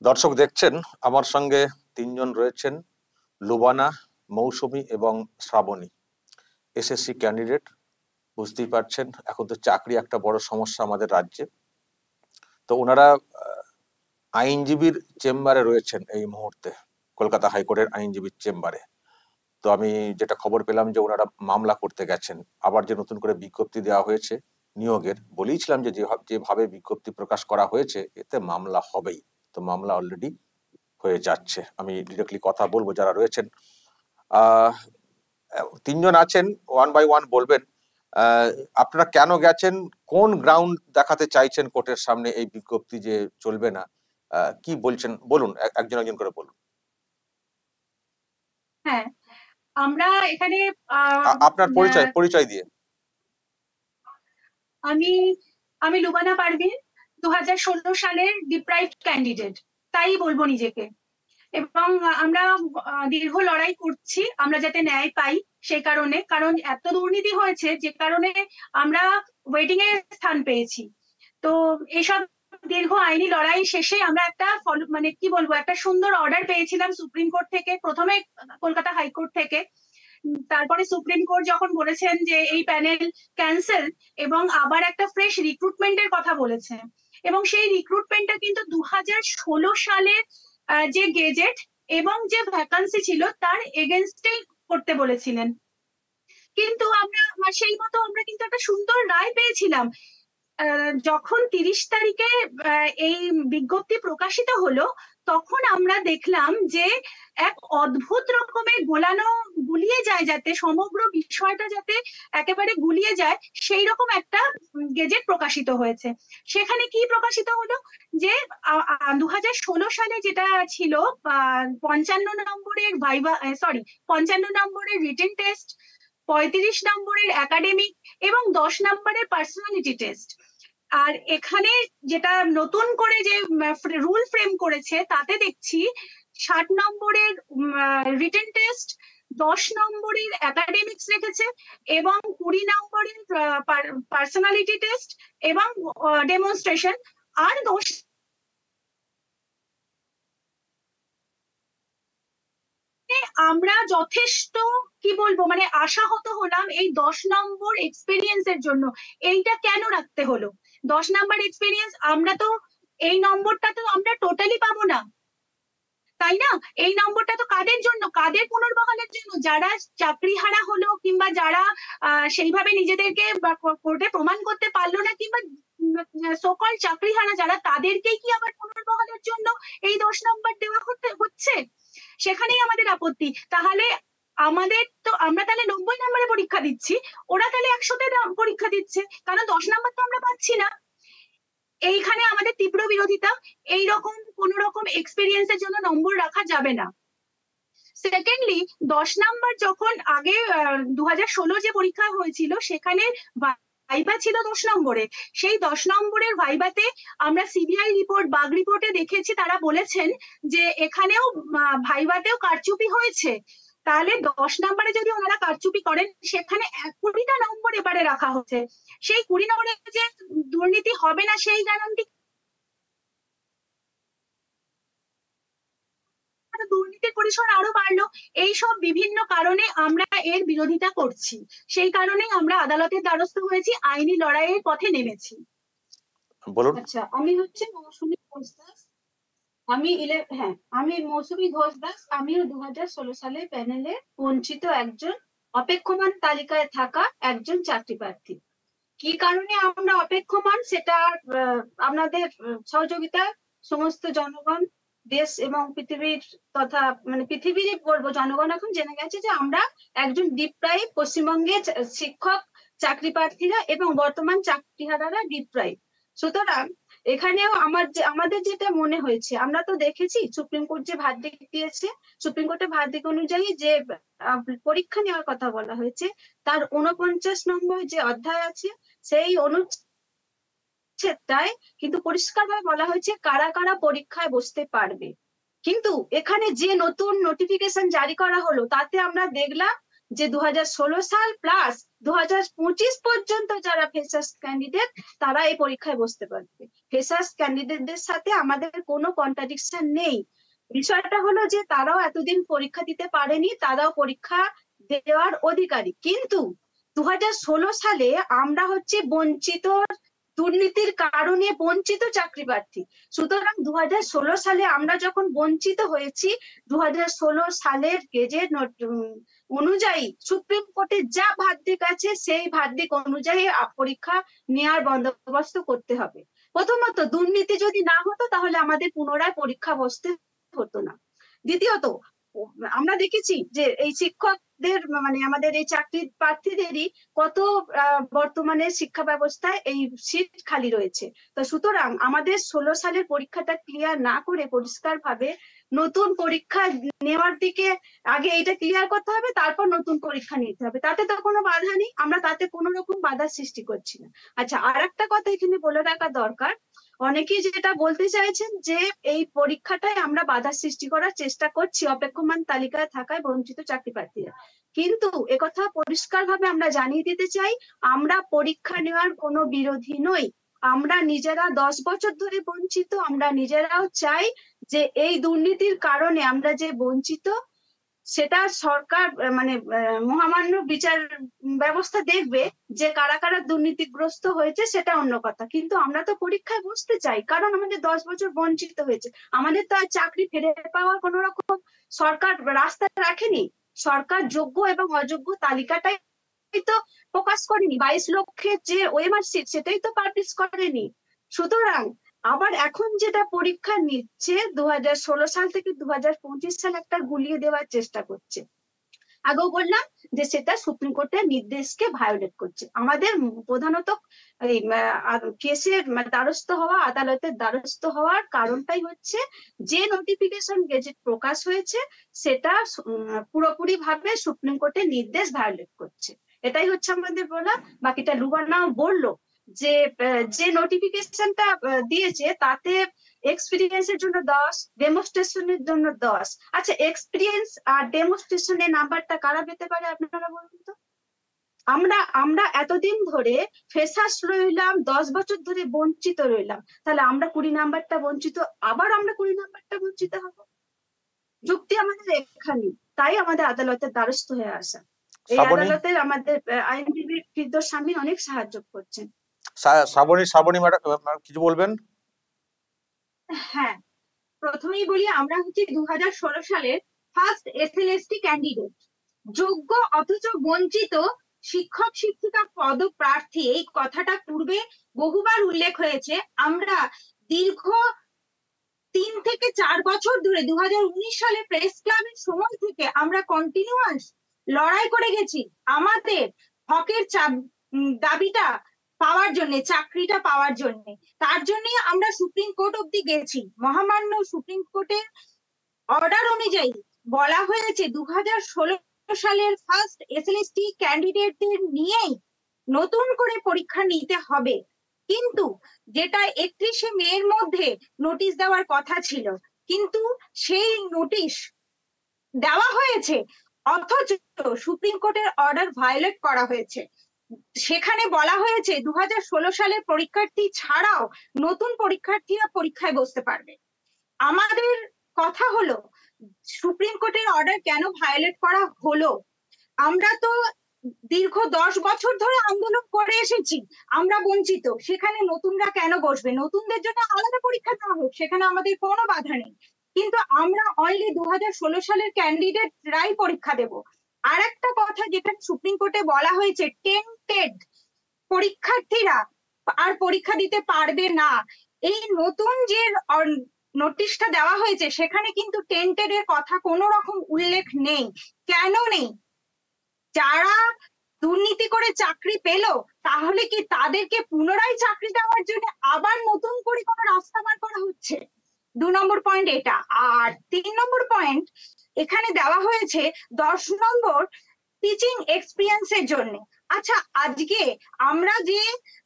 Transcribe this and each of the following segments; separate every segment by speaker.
Speaker 1: দর্শক দেখছেন আমার সঙ্গে তিনজন রয়েছেন, লুবানা, মৌসুমী এবং শ্রাবণী। এসএসসি ক্যান্ডিডেট, বুঝতেই পারছেন এখন তো চাকরি একটা বড় সমস্যা আমাদের রাজ্যে। তো ওনারা আইনজীবীর চেম্বারে রয়েছেন এই মুহূর্তে, কলকাতা হাইকোর্টের আইনজীবীর চেম্বারে। তো আমি যেটা খবর পেলাম যে ওনারা মামলা করতে গেছেন। আবার যে নতুন করে বিজ্ঞপ্তি দেওয়া হয়েছে নিয়োগের, বলেইছিলাম যে যেভাবে বিজ্ঞপ্তি প্রকাশ করা হয়েছে এতে মামলা হবেই। তো মামলা অলরেডি হয়ে যাচ্ছে। আমি ডিরেক্টলি কথা বলবো যারা রয়েছেন। আহ তিনজন আছেন, ওয়ান বাই ওয়ান বলবেন আপনারা কেন গেছেন, কোন গ্রাউন্ড দেখাতে চাইছেন কোর্টের সামনে এই বিজ্ঞপ্তি যে চলবে না, কি বলছেন বলুন, একজন একজন করে বলুন।
Speaker 2: হ্যাঁ, আমরা এখানে
Speaker 1: আপনার পরিচয় দিয়ে।
Speaker 2: আমি আমি লুবানা পারভিন, 2016 সালের ডিপ্রাইভড ক্যান্ডিডেট, তাই বলবো নিজেকে। এবং আমরা দীর্ঘ লড়াই করছি আমরা যাতে ন্যায় পাই। সেই কারণে, কারণ এত দুর্নীতি হয়েছে যে কারণে আমরা ওয়েটিং এর স্থান পেয়েছি। তো এসব দীর্ঘ আইনি লড়াই শেষে আমরা একটা মানে কি বলবো, একটা সুন্দর অর্ডার পেয়েছিলাম সুপ্রিম কোর্ট থেকে, প্রথমে কলকাতা হাইকোর্ট থেকে। তারপরে সুপ্রিম কোর্ট যখন বলেছেন যে এই প্যানেল ক্যান্সেল এবং আবার একটা ফ্রেশ রিক্রুটমেন্টের কথা বলেছে, এবং সেই রিক্রুটমেন্টটা কিন্তু 2016 সালের যে গেজেট এবং যে ভ্যাকান্সি ছিল তার এগেনস্টেই করতে বলেছিলেন। কিন্তু আমরা সেই মতো আমরা কিন্তু একটা সুন্দর রায় পেয়েছিলাম। যখন 30 তারিখে এই বিজ্ঞপ্তি প্রকাশিত হলো, তখন আমরা দেখলাম যে এক অদ্ভুত রকমের গুলিয়ে যায়, যাতে সমগ্র বিষয়টা যাতে একেবারে গুলিয়ে যায় সেই রকম একটা গেজেট প্রকাশিত হয়েছে। সেখানে কি প্রকাশিত হলো যে 2016 সালে যেটা ছিল 55 নম্বরের ভাইভা, সরি 55 নম্বরের রিটেন টেস্ট, 35 নম্বরের একাডেমিক এবং 10 নম্বরের পার্সোনালিটি টেস্ট। আর এখানে যেটা নতুন করে যে রুল ফ্রেম করেছে তাতে দেখছি 60 নম্বরের রিটেন টেস্ট, 10 নম্বরের একাডেমিক্স রেখেছে এবং 20 নম্বরের পার্সোনালিটি টেস্ট এবং ডেমনস্ট্রেশন, আর 10 আমরা যথেষ্ট কি বলবো মানে আশাহত হলাম এই 10 নম্বর এক্সপেরিয়েন্সের জন্য। এইটা কেন রাখতে হলো 10 নাম্বার এক্সপেরিয়েন্স? আমরা তো এই নম্বরটা তো আমরা টোটালি পাবো না, তাই না? এই নম্বরটা তো কাদের জন্য, কাদের পুনর্বহালের জন্য? যারা চাকরি হারা হলো কিংবা যারা সেইভাবে নিজেদেরকে কোর্টে প্রমাণ করতে পারলো না, কিংবা সকল চাকরি হারা যারা, তাদেরকেই কি আবার পুনর্বহালের জন্য এই 10 নম্বর দেওয়া হচ্ছে? সেখানেই আমাদের আপত্তি। তাহলে আমাদের তো, আমরা তাহলে 90 নম্বরে পরীক্ষা দিচ্ছি, ওরা তাহলে 100-তে পরীক্ষা দিচ্ছে, কারণ 10 নম্বর তো আমরা পাচ্ছি না। এইখানে আমাদের তীব্র বিরোধিতা। এইরকম কোন রকম এক্সপিরিয়েন্সের জন্য নম্বর রাখা যাবে না। সেকেন্ডলি, 10 নাম্বার যখন আগে 2016 যে পরীক্ষা হয়েছিল সেখানে ভাইভা ছিল 10 নম্বরে, সেই 10 নম্বরের ভাইভাতে আমরা সিবিআই রিপোর্ট, বাগ রিপোর্টে দেখেছি, তারা বলেছেন যে এখানেও ভাইভাতেও কারচুপি হয়েছে। তাহলে 10 নম্বরে যদি ওনারা কারচুপি করেন, সেখানে 20টা নম্বর এবারে রাখা হচ্ছে। সেই 20 নম্বরে যে দুর্নীতি হবে না সেই গ্যারান্টি, দুর্নীতির পরিসর আরো বাড়লো। এইসব বিভিন্ন কারণে আমরা এর বিরোধিতা করছি। সেই কারণেই আমরা আদালতের দ্বারস্থ হয়েছি, আইনি লড়াইয়ের পথে নেমেছি।
Speaker 1: বলুন।
Speaker 2: আচ্ছা, আমি হচ্ছে মৌসুমী ঘোষ দাস। আমি মৌসুমী ঘোষ দাস। আমিও 2016 সালে প্যানেলে বঞ্চিত একজন অপেক্ষমান তালিকায় থাকা একজন চাকরি প্রার্থী। কি কারণে আমরা অপেক্ষমান সেটা আপনাদের সহযোগিতা সমস্ত জনগণ, দেশ এবং পৃথিবীর তথা মানে পৃথিবীরই বলবো জনগণ এখন জেনে গেছে যে আমরা একজন ডিপ্রাইভ পশ্চিমবঙ্গের শিক্ষক চাকরি প্রার্থীরা এবং বর্তমান চাকরিহারারা ডিপ্রাইভ। সুতরাং এখানেও আমাদের যেটা মনে হয়েছে, আমরা তো দেখেছি সুপ্রিম কোর্ট যে ভার্ডিক্ট দিয়েছে, সুপ্রিম কোর্টের ভার্ডিক্ট অনুযায়ী যে পরীক্ষা নেওয়ার কথা বলা হয়েছে, তার 49 নম্বর যে অধ্যায় আছে সেই অনুচ্ছেদটায় কিন্তু পরিষ্কারভাবে বলা হয়েছে কারা কারা পরীক্ষায় বসতে পারবে। কিন্তু এখানে যে নতুন নোটিফিকেশন জারি করা হলো তাতে আমরা দেখলাম যে 2016 সাল প্লাস 2025 পর্যন্ত যারা ফ্রেশার্স ক্যান্ডিডেট তারা এই পরীক্ষায় বসতে পারবে। ফ্রেশার্স ক্যান্ডিডেটদের সাথে আমাদের কোনো কন্ট্রাডিকশন নেই। বিষয়টা হলো যে তারাও এতদিন পরীক্ষা দিতে পারেনি, তারাও পরীক্ষা দেওয়ার অধিকারী, কিন্তু 2016 সালে আমরা হচ্ছে বঞ্চিত, দুর্নীতির কারণে বঞ্চিত চাকরি প্রার্থী। সুতরাং 2016 সালে আমরা যখন বঞ্চিত হয়েছি, 2016 সালের গেজেট অনুযায়ী সুপ্রিম কোর্টে যা ভার্ডিক আছে সেই ভার্ডিক অনুযায়ী পরীক্ষা নেওয়ার বন্দোবস্ত করতে হবে। প্রথমত, দুর্নীতি যদি না হতো তাহলে আমাদের পুনরায় পরীক্ষা বসতে হতো না। দ্বিতীয়ত, আমরা দেখেছি যে এই শিক্ষকদের মানে আমাদের এই চাকরি প্রার্থীদেরই কত বর্তমানে শিক্ষা ব্যবস্থায় এই সিট খালি রয়েছে। তো সুতরাং আমাদের 16 সালের পরীক্ষাটা ক্লিয়ার না করে পরিষ্কার ভাবে নতুন পরীক্ষা নেওয়ার দিকে আগে এটা ক্লিয়ার করতে হবে, তারপর নতুন পরীক্ষা নিতে হবে। তাতে তো কোনো বাধা নেই, আমরা তাতে কোনো রকম বাধার সৃষ্টি করছি না। আচ্ছা, আর একটা কথা এখানে বলে রাখা দরকার, অনেকেই যেটা বলতে চাইছেন যে এই পরীক্ষাটায় আমরা বাধা সৃষ্টি করার চেষ্টা করছি অপেক্ষমান তালিকায় থাকায় বঞ্চিত চাকরি প্রার্থীরা, কিন্তু একথা পরিষ্কার ভাবে আমরা জানিয়ে দিতে চাই, আমরা পরীক্ষা নেওয়ার কোনো বিরোধী নই। আমরা নিজেরা 10 বছর ধরে বঞ্চিত, আমরা নিজেরাও চাই যে এই দুর্নীতির কারণে আমরা যে বঞ্চিত সেটা সরকার মানে মহামান্য বিচার ব্যবস্থা দেখবে যে কারা কারা দুর্নীতিগ্রস্ত হয়েছে, সেটা অন্য কথা, কিন্তু আমরা তো পরীক্ষায় বসতে চাই, কারণ আমাদের 10 বছর বঞ্চিত হয়েছে। আমাদের তো আর চাকরি ফিরে পাওয়ার কোন রকম সরকার রাস্তা রাখেনি। সরকার যোগ্য এবং অযোগ্য তালিকাটাই তো প্রকাশ করেনি, 22 লক্ষের যে ওএমআর সিট সেটাই তো পাবলিশ করেনি। সুতরাং আবার এখন যেটা পরীক্ষা নিচ্ছে 2016 সাল থেকে 2025 সাল একটা গুলিয়ে দেওয়ার চেষ্টা করছে। আগেও বললাম যে সেটা সুপ্রিম কোর্টের নির্দেশকে ভায়োলেট করছে। আমাদের প্রধানত এই কেসের দ্বারস্থ হওয়া, আদালতের দ্বারস্থ হওয়ার কারণটাই হচ্ছে যে নোটিফিকেশন গেজেট প্রকাশ হয়েছে সেটা পুরোপুরি ভাবে সুপ্রিম কোর্টের নির্দেশ ভায়োলেট করছে, এটাই হচ্ছে আমাদের বলা। বাকিটা লুবানাও বললো যে যে নোটিফিকেশনটা দিয়েছে তাতে এক্সপিরিয়েন্সের জন্য 10, ডেমোস্ট্রেশনের জন্য 10। আচ্ছা, এক্সপিরিয়েন্স আর ডেমোস্ট্রেশনের নাম্বারটা কারা পেতে পারে আপনারা বলুন তো? আমরা এতদিন ধরে ফ্রেশার্স রইলাম, 10 বছর ধরে বঞ্চিত রইলাম, তাহলে আমরা 20 নাম্বারটা বঞ্চিত, আবার আমরা 20 নাম্বারটা বঞ্চিত হব? যুক্তি আমাদের এখানে, তাই আমাদের আদালতের দ্বারস্থ হয়ে আসা। এই আদালতের আমাদের আইনজীবী ফিরদৌস শামীম অনেক সাহায্য করছেন।
Speaker 1: শ্রাবণী ম্যাডাম কিছু বলবেন?
Speaker 3: হ্যাঁ, প্রথমেই বলি, আমরা হচ্ছে 2016 সালের ফার্স্ট এসএলএসটি ক্যান্ডিডেট, যোগ্য অথচ বঞ্চিত শিক্ষক শিক্ষিকা পদপ্রার্থী। এই কথাটা পূর্বে বহুবার উল্লেখ হয়েছে। আমরা দীর্ঘ 3 থেকে 4 বছর ধরে 2019 সালে প্রেস ক্লাবের সময় থেকে আমরা কন্টিনিউয়াস লড়াই করে গেছি আমাদের হকের দাবিটা পাওয়ার জন্য, চাকরিটা পাওয়ার জন্য। তার জন্য আমরা সুপ্রিম কোর্ট অব্দি গেছি। মহামান্য সুপ্রিম কোর্টের অর্ডার অনুযায়ী বলা হয়েছে 2016 সালের ফার্স্ট এসএলএসটি ক্যান্ডিডেটদের নিয়েই নতুন করে পরীক্ষা নিতে হবে, কিন্তু যেটা 31শে মের মধ্যে নোটিশ দেওয়ার কথা ছিল, কিন্তু সেই নোটিশ দেওয়া হয়েছে অথচ সুপ্রিম কোর্টের অর্ডার ভায়োলেট করা হয়েছে। সেখানে বলা হয়েছে 2016 সালের পরীক্ষার্থী ছাড়াও নতুন পরীক্ষার্থীরা পরীক্ষায় বসতে পারবে। আমাদের কথা হলো সুপ্রিম কোর্টের অর্ডার কেন ভায়োলেট করা হলো? আমরা তো দীর্ঘ 10 বছর ধরে আন্দোলন করে এসেছি, আমরা বঞ্চিত, সেখানে নতুনরা কেন বসবে? নতুনদের জন্য আলাদা পরীক্ষা দেওয়া হোক, সেখানে আমাদের কোনো বাধা নেই, কিন্তু আমরা অনলি 2016 সালের ক্যান্ডিডেটরাই পরীক্ষা দেব। আর একটা কথা যেটা সুপ্রিম কোর্টে বলা হয়েছে, টেন্টেড পরীক্ষার্থীরা আর পরীক্ষা দিতে পারবে না। এই নতুন যে নোটিশটা দেওয়া হয়েছে সেখানে কিন্তু টেন্টেড এর কথা কোনো রকম উল্লেখ নেই। কেন নেই? যারা দুর্নীতি করে চাকরি পেল তাহলে কি তাদেরকে পুনরায় চাকরি দেওয়ার জন্য আবার নতুন করে কোনো রাস্তা বার করা হচ্ছে? 2 নম্বর পয়েন্ট এটা। আর 3 নম্বর পয়েন্ট, এখানে দেওয়া হয়েছে 10 নম্বর টিচিং এক্সপিরিয়েন্সের জন্য। আচ্ছা, আজকে আমরা যে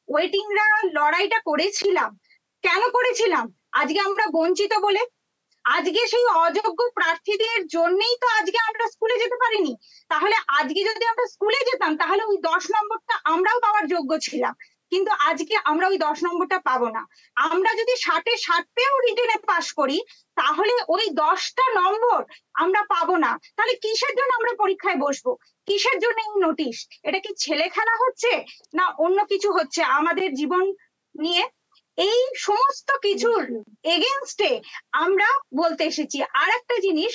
Speaker 3: ওয়েটিংরা লড়াইটা করেছিলাম, কেন করেছিলাম? আজকে আমরা বঞ্চিত বলে। আজকে সেই অযোগ্য প্রার্থীদের জন্যই তো আজকে আমরা স্কুলে যেতে পারিনি। তাহলে আজকে যদি আমরা স্কুলে যেতাম তাহলে ওই 10 নম্বরটা আমরাও পাওয়ার যোগ্য ছিলাম, কিন্তু আজকে আমরা ওই 10 নম্বরটা পাবো না। আমরা যদি 60-এ 60 পেয়েও রিটেনে পাস করি তাহলে ওই 10টা নম্বর আমরা পাবো না। তাহলে কিসের জন্য আমরা পরীক্ষায় বসবো? কিসের জন্য এই নোটিশ? এটা কি ছেলে খেলা হচ্ছে না অন্য কিছু হচ্ছে আমাদের জীবন নিয়ে? এই সমস্ত কিছুর এগেনস্টে আমরা বলতে এসেছি। আর একটা জিনিস,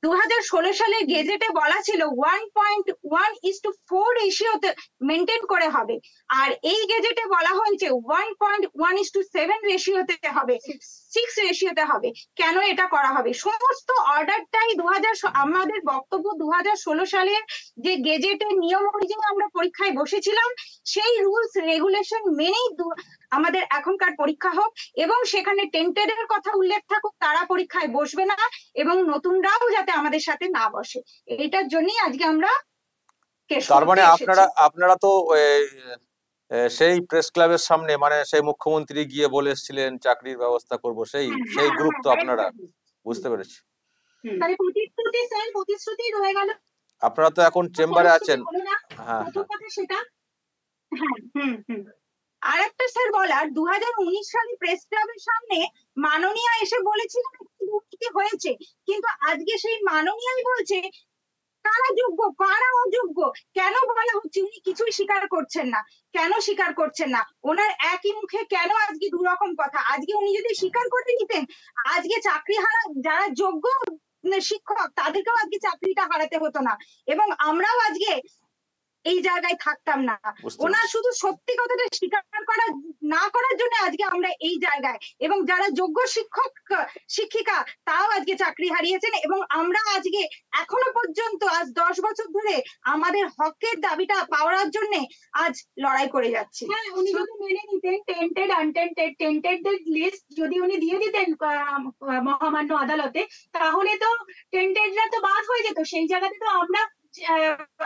Speaker 3: 2016 সালে গেজেটে বলা ছিল 1.1:4 রেশিওতে মেনটেন করে হবে, আর এই গেজেটে বলা হয়েছে 1.1:7 রেশিওতে হবে, 6 রেশিওতে হবে। কেন এটা করা হবে? সমস্ত অর্ডারটাই আমাদের বক্তব্য 2016 সালের যে গেজেটের নিয়ম অনুযায়ী আমরা পরীক্ষায় বসেছিলাম সেই রুলস রেগুলেশন মেনেই আমাদের এখনকার পরীক্ষা হোক, এবং সেখানে টেন্টেডের কথা উল্লেখ থাকুক, তারা পরীক্ষায় বসবে না এবং নতুনরাও যাতে আমাদের সাথে না বসে। এটার জন্যই আজকে আমরা
Speaker 1: তার মানে আপনারা তো সেই প্রেস ক্লাবের সামনে মানে সেই মুখ্যমন্ত্রী গিয়ে বলে এসেছিলেন চাকরির ব্যবস্থা করব, সেই গ্রুপ তো আপনারা, বুঝতে পেরেছি।
Speaker 2: তাহলে প্রতিশ্রুতি রয়ে গেল।
Speaker 1: আপনারা তো এখন চেম্বারে আছেন।
Speaker 2: হ্যাঁ, কথা সেটা।
Speaker 3: আর একটা স্যার বলার, 2019 সালে প্রেস ক্লাবের সামনে মাননীয়া এসে বলেছিলেন দুর্নীতি হয়েছে, কিন্তু আজকে সেই মাননীয়াই বলছে কারা যোগ্য কারা অযোগ্য কেন বলা হচ্ছে, উনি কিছুই স্বীকার করছেন না। কেন স্বীকার করছেন না? ওনার একই মুখে কেন আজকে দুরকম কথা? আজকে উনি যদি স্বীকার করে নিতেন আজকে চাকরি হারা যারা যোগ্য শিক্ষক তাদেরকেও আজকে চাকরিটা হারাতে হতো না, এবং আমরাও আজকে এই জায়গায় থাকতাম না। ওনার শুধু সত্যি কথাটা স্বীকার না করার জন্য আজকে আমরা এই জায়গায়, এবং যারা যোগ্য শিক্ষক শিক্ষিকা তাও আজকে চাকরি হারিয়েছেন, এবং আমরা আজকে এখনো পর্যন্ত আজ 10 বছর ধরে আমাদের হকের দাবিটা পাওয়ার জন্য আজ লড়াই করে যাচ্ছি।
Speaker 2: হ্যাঁ, উনি যদি মেনে নিতেন টেন্টেড আনটেন্টেড টেন্টেডদের লিস্ট যদি উনি দিয়ে দিতেন মহামান্য আদালতে, তাহলে তো টেন্টেডরা তো বাদ হয়ে যেত, সেই জায়গাতে তো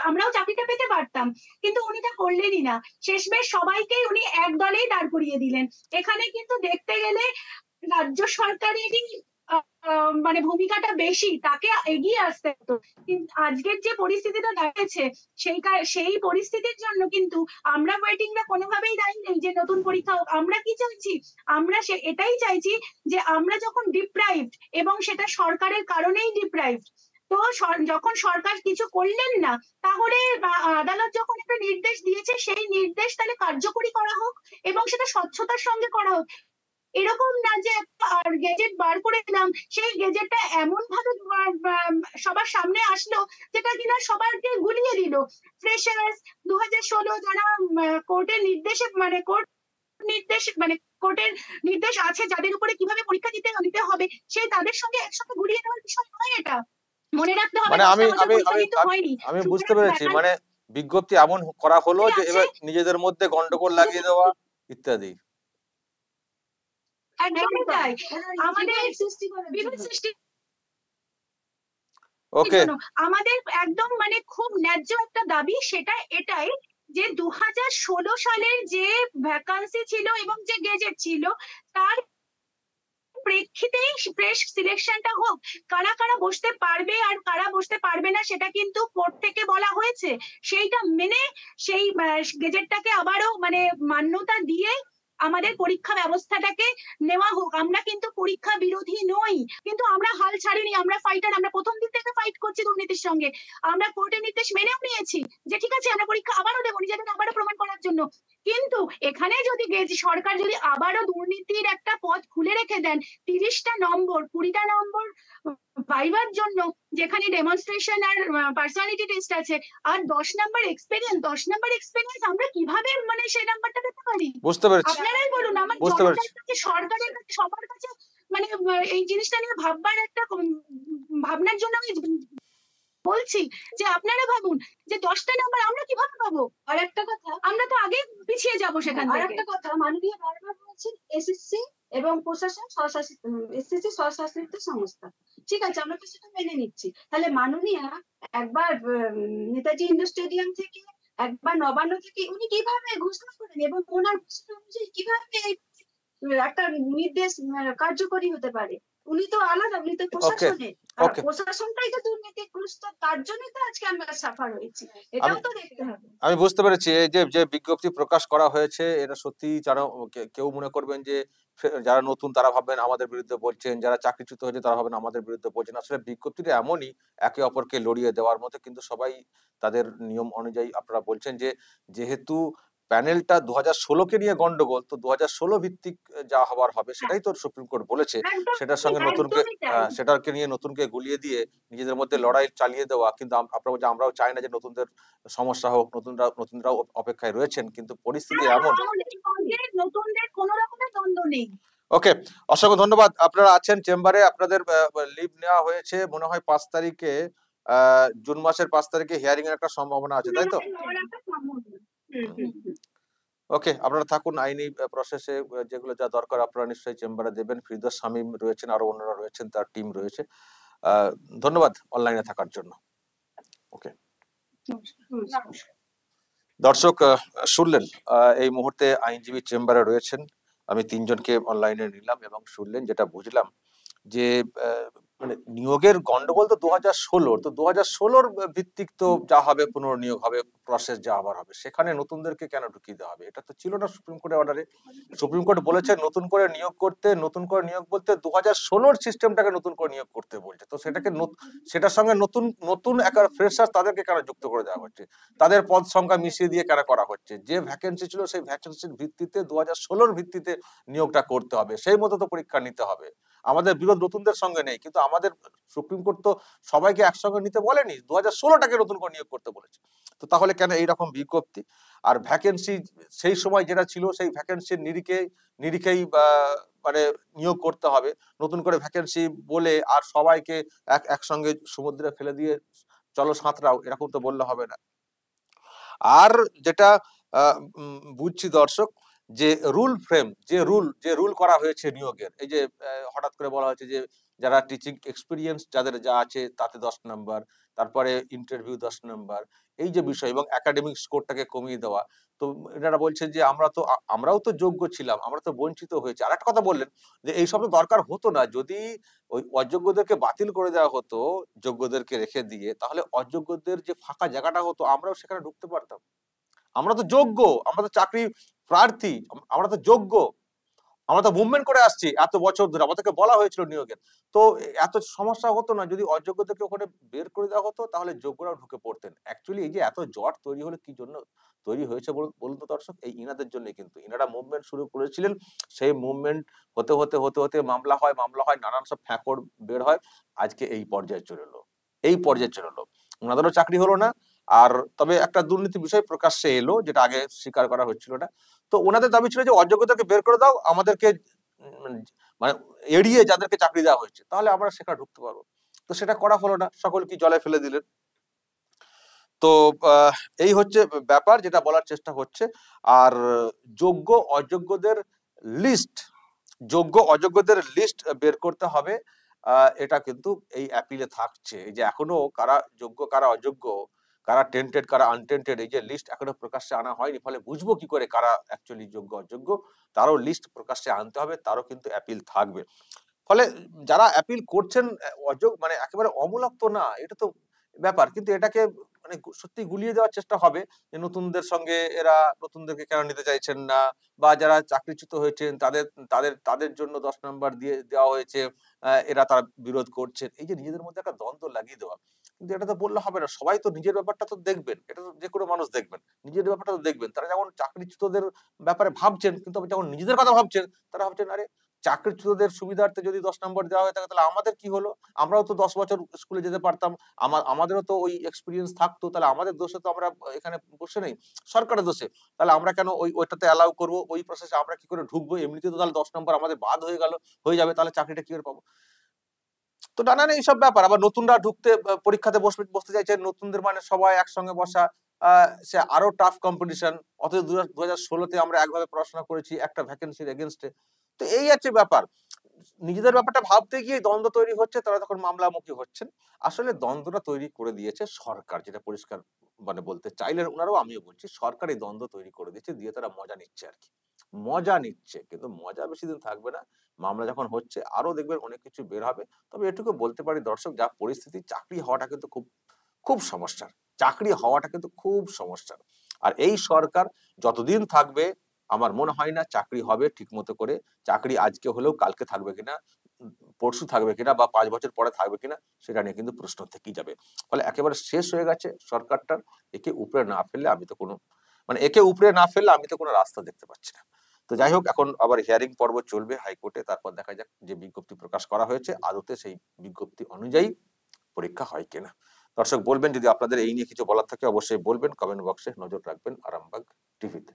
Speaker 2: আমরাও চাকরিটা পেতে পারতাম, কিন্তু উনি তা করলেনই না। শেষমেশ সবাইকেই উনি এক দলেই দাঁড় করিয়ে দিলেন। এখানে কিন্তু দেখতে গেলে রাজ্য সরকারেরই মানে ভূমিকাটা বেশি, তাকে এগিয়ে আসতে হতো। কিন্তু আজকের যে পরিস্থিতিটা দাঁড়িয়েছে সেই পরিস্থিতির জন্য কিন্তু আমরা ওয়েটিংরা কোনোভাবেই দায়ী নেই যে নতুন পরীক্ষা হোক। আমরা কি চাইছি? আমরা এটাই চাইছি যে আমরা যখন ডিপ্রাইভড, এবং সেটা সরকারের কারণেই ডিপ্রাইভড, তো যখন সরকার কিছু করলেন না, তাহলে আদালত যখন একটা নির্দেশ দিয়েছে সেই নির্দেশ তাহলে কার্যকরী করা হোক, এবং সেটা স্বচ্ছতার সঙ্গে করা হোক। এরকম না যে গেজেট বার করে দিলাম, সেই গেজেটটা এমন ভাবে সবার সামনে আসলো যেটা কিনা সবাইকে গুলিয়ে দিল। ফ্রেশার্স 2016 যারা কোর্টের নির্দেশে কোর্টের নির্দেশ আছে যাদের উপরে কিভাবে পরীক্ষা দিতে হবে, সেই তাদের সঙ্গে একসাথে গুলিয়ে দেওয়ার বিষয় নয় এটা, মনে রাখতে হবে।
Speaker 1: মানে আমি বুঝতে পেরেছি, মানে বিজ্ঞপ্তি এমন করা হলো যে এবার নিজেদের মধ্যে গন্ডগোল লাগিয়ে দেওয়া ইত্যাদি।
Speaker 2: একদমই তাই, আমাদের আমাদের একদম মানে খুব ন্যায্য একটা দাবি, সেটা এটাই যে 2016 সালের যে ভ্যাকান্সি ছিল এবং যে গেজেট ছিল তার প্রেক্ষিতেই ফ্রেশ সিলেকশনটা হোক। কারা কারা বসতে পারবে আর কারা বসতে পারবে না সেটা কিন্তু কোর্ট থেকে বলা হয়েছে, সেইটা মেনে সেই গেজেটটাকে আবারও মানে মান্যতা দিয়ে আমাদের পরীক্ষা ব্যবস্থাটাকে নেওয়া হোক। আমরা কিন্তু পরীক্ষা বিরোধী নই, কিন্তু আমরা হাল ছাড়িনি, আমরা ফাইটার। আমরা প্রথম দিন থেকে ফাইট করছি দুর্নীতির সঙ্গে। আমরা কোর্টের নির্দেশ মেনেও নিয়েছি যে ঠিক আছে আমরা পরীক্ষা আবারও দেবো নিজেদের আবারও প্রমাণ করার জন্য, কিন্তু এখানে যদি সরকার যদি আবারও দুর্নীতির একটা পথ খুলে রেখে দেন, 30টা নম্বর 20টা নম্বর ভাইবার জন্য যেখানে ডেমনস্ট্রেশন আর পার্সোনালিটি টেস্ট আছে, আর 10 নাম্বার এক্সপেরিয়েন্স আমরা কিভাবে মানে সেই নাম্বারটা পেতে পারি?
Speaker 1: বুঝতে পেরেছি,
Speaker 2: আপনারাই বলুন। আমার সরকারের কাছে সবার কাছে মানে এই জিনিসটা নিয়ে ভাববার একটা ভাবনার জন্য আমি বলছি যে আপনারা ভাবুন যে 10টা নাম্বার আমরা কিভাবে পাবো। আর একটা কথা, আমরা তো আগে পিছিয়ে যাবো সেখান থেকে। আর একটা কথা, মাননীয় বারবার বলছেন এসএসসি এবং প্রশাসন স্বশাসিত, এসএসসি স্বশাসিত সংস্থা, ঠিক আছে আমরা তো সেটা মেনে নিচ্ছি। তাহলে মাননীয়া একবার নেতাজি ইন্ডোর স্টেডিয়াম থেকে একবার নবান্ন থেকে উনি কিভাবে ঘোষণা করেন এবং ওনার ঘোষণা অনুযায়ী কিভাবে একটা নির্দেশ কার্যকরী হতে পারে? উনি তো আলাদা, উনি তো
Speaker 1: ওকে
Speaker 2: প্রশাসনের, আর
Speaker 1: ওকে
Speaker 2: প্রশাসনটাই তো দুর্নীতিগ্রস্ত, তার জন্যই তো আজকে আমরা সাফার হয়েছি,
Speaker 1: আমি
Speaker 2: এটাও তো দেখতে হবে।
Speaker 1: আমি বুঝতে পেরেছি। এই যে যে বিজ্ঞপ্তি প্রকাশ করা হয়েছে এটা সত্যি, যারা কেউ মনে করবেন যে যারা নতুন তারা ভাববেন আমাদের বিরুদ্ধে বলছেন, যারা চাকরিচ্যুত হয়েছে তারা ভাবেন আমাদের বিরুদ্ধে বলছেন। আসলে বিজ্ঞপ্তিটা এমনই একে অপরকে লড়িয়ে দেওয়ার মতো, কিন্তু সবাই তাদের নিয়ম অনুযায়ী আপনারা বলছেন যে যেহেতু প্যানেলটা 2016 নিয়ে গন্ডগোল, তো 2016 ভিত্তিক যা হবার হবে
Speaker 2: হ্যাঁ,
Speaker 1: সেটাই তো সুপ্রিম কোর্ট বলেছে। সেটার
Speaker 2: একদমই
Speaker 1: সঙ্গে নতুনকে
Speaker 2: একদমই তাই।
Speaker 1: সেটাকে নিয়ে নতুনকে গুলিয়ে দিয়ে নিজেদের মধ্যে লড়াই চালিয়ে দেওয়া, কিন্তু আপনারা বলছেন আমরাও চাই না যে নতুনদের সমস্যা হোক, নতুনরাও অপেক্ষায় রয়েছেন, কিন্তু পরিস্থিতি
Speaker 2: হ্যাঁ,
Speaker 1: এমন।
Speaker 2: আমাদের সঙ্গে নতুনদের কোনো রকমের দ্বন্দ্ব নেই।
Speaker 1: ওকে, অসংখ্য ধন্যবাদ। আপনারা আছেন চেম্বারে, আপনাদের লিভ নেওয়া হয়েছে মনে হয় 5 তারিখে, জুন মাসের 5 তারিখে হিয়ারিং এর একটা সম্ভাবনা আছে, তাই তো? ওকে, আপনারা থাকুন আইনি প্রসেসে, যেগুলো যা দরকার আপনারা নিশ্চয়ই চেম্বারে দেবেন। ফিরদৌস শামীম রয়েছেন, আরো অন্যরা রয়েছেন, তার টিম রয়েছে। ধন্যবাদ অনলাইনে থাকার জন্য। ওকে দর্শক, শুনলেন এই মুহূর্তে আইনজীবী চেম্বারে রয়েছেন। আমি 3জনকে অনলাইনে নিলাম এবং শুনলেন, যেটা বুঝলাম যে মানে নিয়োগের গন্ডগোল তো 2016, তো 2016 ভিত্তিক তো যা হবে পুনর্নিয়োগ হবে, প্রসেস যা আবার হবে, সেখানে নতুনদেরকে কেন ঢুকিয়ে দেওয়া হবে? এটা তো ছিল না সুপ্রিম কোর্টের অর্ডারে। সুপ্রিম কোর্ট বলেছে নতুন করে নিয়োগ করতে, নতুন করে নিয়োগ বলতে 2016 সিস্টেমটাকে নতুন করে নিয়োগ করতে বলছে। তো সেটাকে সেটার সঙ্গে নতুন নতুন একটা ফ্রেশার তাদেরকে কেন যুক্ত করে দেওয়া হচ্ছে? তাদের পদ সংখ্যা মিশিয়ে দিয়ে কেন করা হচ্ছে? যে ভ্যাকেন্সি ছিল সেই ভ্যাকেন্সির ভিত্তিতে 2016 ভিত্তিতে নিয়োগটা করতে হবে, সেই মতো তো পরীক্ষা নিতে হবে। আমাদের বিরোধ নতুনদের সঙ্গে নেই, কিন্তু আমাদের সুপ্রিম কোর্ট তো সবাইকে একসঙ্গে নিতে বলেনি, 2016টাকে নতুন করে নিয়োগ করতে বলেছে। তো তাহলে কেন এইরকম বিজ্ঞপ্তি? আর ভ্যাকেন্সি সেই সময় যেটা ছিল সেই ভ্যাকেন্সির নিরিখেই মানে নিয়োগ করতে হবে। নতুন করে ভ্যাকেন্সি বলে আর সবাইকে একসঙ্গে সমুদ্রে ফেলে দিয়ে চলো সাঁতরাও, এরকম তো বললে হবে না। আর যেটা বুঝছি দর্শক, যে রুল ফ্রেম, যে রুল করা হয়েছে নিয়োগের, এই যে হঠাৎ করে বলা হয়েছে যে যারা টিচিং এক্সপিরিয়েন্স যাদের যা আছে তাতে 10 নাম্বার, তারপরে ইন্টারভিউ 10 নাম্বার, এই যে বিষয়, এবং একাডেমিক স্কোরটাকে কমিয়ে দেওয়া। তো এনারা বলছেন যে আমরাও তো যোগ্য ছিলাম, আমরা তো বঞ্চিত হয়েছি। আর একটা কথা বললেন যে এইসব তো দরকার হতো না, যদি ওই অযোগ্যদেরকে বাতিল করে দেওয়া হতো, যোগ্যদেরকে রেখে দিয়ে, তাহলে অযোগ্যদের যে ফাঁকা জায়গাটা হতো আমরাও সেখানে ঢুকতে পারতাম। আমরা তো যোগ্য, আমরা তো চাকরি প্রার্থী, আমরা তো যোগ্য, আমরা তো মুভমেন্ট করে আসছি এত বছর ধরে, আমাদেরকে বলা হয়েছিল নিয়োগের। তো এত সমস্যা হতো না যদি অযোগ্যদেরকে ওখানে বের করে দেওয়া হতো, তাহলে যোগ্যরাও ঢুকে পড়তেন। অ্যাকচুয়ালি এই যে এত জট তৈরি হলো কি জন্য তৈরি হয়েছে বলুন তো দর্শক? এই ইনাদের জন্য। কিন্তু ইনারা মুভমেন্ট শুরু করেছিলেন, সেই মুভমেন্ট হতে হতে হতে হতে মামলা হয়, নানান সব ফ্যাঁকড় বের হয়, আজকে এই পর্যায়ে চলে এলো, ওনাদেরও চাকরি হলো না। আর তবে একটা দুর্নীতি বিষয় প্রকাশ্যে এলো, যেটা আগে স্বীকার করা হচ্ছিল না। তো ওনাদের দাবি ছিল যে অযোগ্যতাকে বের করে দাও, আমাদেরকে মানে এড়িয়ে যাদেরকে চাকরি দেওয়া হয়েছে, তাহলে আমরা সেখানে ঢুকতে পারবো। তো সেটা করা হলো না, সকল কি জলে ফেলে দিলেন। তো এই হচ্ছে ব্যাপার, যেটা বলার চেষ্টা হচ্ছে। আর যোগ্য অযোগ্যদের লিস্ট বের করতে হবে, এটা কিন্তু এই অ্যাপিলে থাকছে। এই যে এখনো কারা যোগ্য কারা অযোগ্য, কারা টেন্টেড কারা আনটেন্টেড, এই যে লিস্ট এখনো প্রকাশ্যে আনা হয়নি। ফলে বুঝবো কি করে কারা অ্যাকচুয়ালি যোগ্য অযোগ্য? তারও লিস্ট প্রকাশ্যে আনতে হবে, তারও কিন্তু অ্যাপিল থাকবে। ফলে যারা অ্যাপিল করছেন মানে একেবারে অমূলক তো না, এটা তো ব্যাপার, কিন্তু এটাকে মানে সত্যি গুলিয়ে দেওয়ার চেষ্টা হবে যে নতুনদের সঙ্গে এরা নতুনদেরকে কেন নিতে চাইছেন না, বা যারা চাকরিচ্যুত হয়েছেন তাদের তাদের তাদের জন্য 10 নাম্বার দিয়ে দেওয়া হয়েছে, তারা বিরোধ করছেন। এই যে নিজেদের মধ্যে একটা দ্বন্দ্ব লাগিয়ে দেওয়া, কিন্তু এটা তো বললে হবে না। সবাই তো নিজের ব্যাপারটা তো দেখবেন, এটা তো যে কোনো মানুষ দেখবেন, নিজের ব্যাপারটা তো দেখবেন। তারা যেমন চাকরিচ্যুতদের ব্যাপারে ভাবছেন, কিন্তু যখন নিজেদের কথা ভাবছেন, তারা ভাবছেন আরে চাকরিচ্যুতদের সুবিধার্থে যদি 10 নম্বর দেওয়া হয়ে থাকে তাহলে আমাদের কি হলো? আমরাও তো 10 বছর স্কুলে যেতে পারতাম, আমাদেরও তো ওই এক্সপিরিয়েন্স থাকতো, তাহলে আমাদের দোষে তো আমরা এখানে বসে নেই, সরকারের দোষে। তাহলে আমরা কেন ওইটাতে অ্যালাউ করবো? ওই প্রসেসে আমরা কি করে ঢুকবো? এমনিতে তো তাহলে 10 নম্বর আমাদের বাদ হয়ে যাবে, তাহলে চাকরিটা কি করে পাবো? তো নানান এইসব ব্যাপার। আবার নতুনরা ঢুকতে পরীক্ষাতে বসতে চাইছেন, নতুনদের মানে সবাই একসঙ্গে বসা, সে আরো টাফ কম্পিটিশন। অথচ 2016-তে আমরা একভাবে পড়াশোনা করেছি একটা ভ্যাকেন্সির এগেনস্টে। তো এই হচ্ছে ব্যাপার, নিজেদের ব্যাপারটা ভাবতে গিয়ে দ্বন্দ্ব তৈরি হচ্ছে, তারা তখন মামলামুখী হচ্ছেন। আসলে দ্বন্দ্বটা তৈরি করে দিয়েছে সরকার, যেটা পরিষ্কার মানে বলতে চাইলেন ওনারাও, আমিও বলছি সরকার এই দ্বন্দ্ব তৈরি করে দিয়েছে, দিয়ে তারা মজা নিচ্ছে আর কি। মজা নিচ্ছে, কিন্তু মজা বেশি দিন থাকবে না। মামলা যখন হচ্ছে আরো দেখবেন অনেক কিছু বের হবে। তবে এটুকু বলতে পারি দর্শক, যা পরিস্থিতি, চাকরি হওয়াটা কিন্তু খুব খুব সমস্যার। চাকরি হওয়াটা কিন্তু খুব সমস্যার। আর এই সরকার যতদিন থাকবে আমার মনে হয় না চাকরি হবে ঠিক মতো করে। চাকরি আজকে হলেও কালকে থাকবে কিনা, উম, পরশু থাকবে কিনা, বা 5 বছর পরে থাকবে কিনা, সেটা নিয়ে কিন্তু প্রশ্ন থেকেই যাবে। ফলে একেবারে শেষ হয়ে গেছে সরকারটার। একে উপরে না ফেললে আমি তো কোনো, মানে একে উপরে না ফেললে আমি তো কোনো রাস্তা দেখতে পাচ্ছি না। তো যাই হোক, এখন আবার হিয়ারিং পর্ব চলবে হাইকোর্টে, তারপর দেখা যাক যে বিজ্ঞপ্তি প্রকাশ করা হয়েছে আদতে সেই বিজ্ঞপ্তি অনুযায়ী পরীক্ষা হয় কিনা। দর্শক বলবেন, যদি আপনাদের এই নিয়ে কিছু বলার থাকে অবশ্যই বলবেন, কমেন্ট বক্সে নজর রাখবেন আরামবাগ টিভিতে।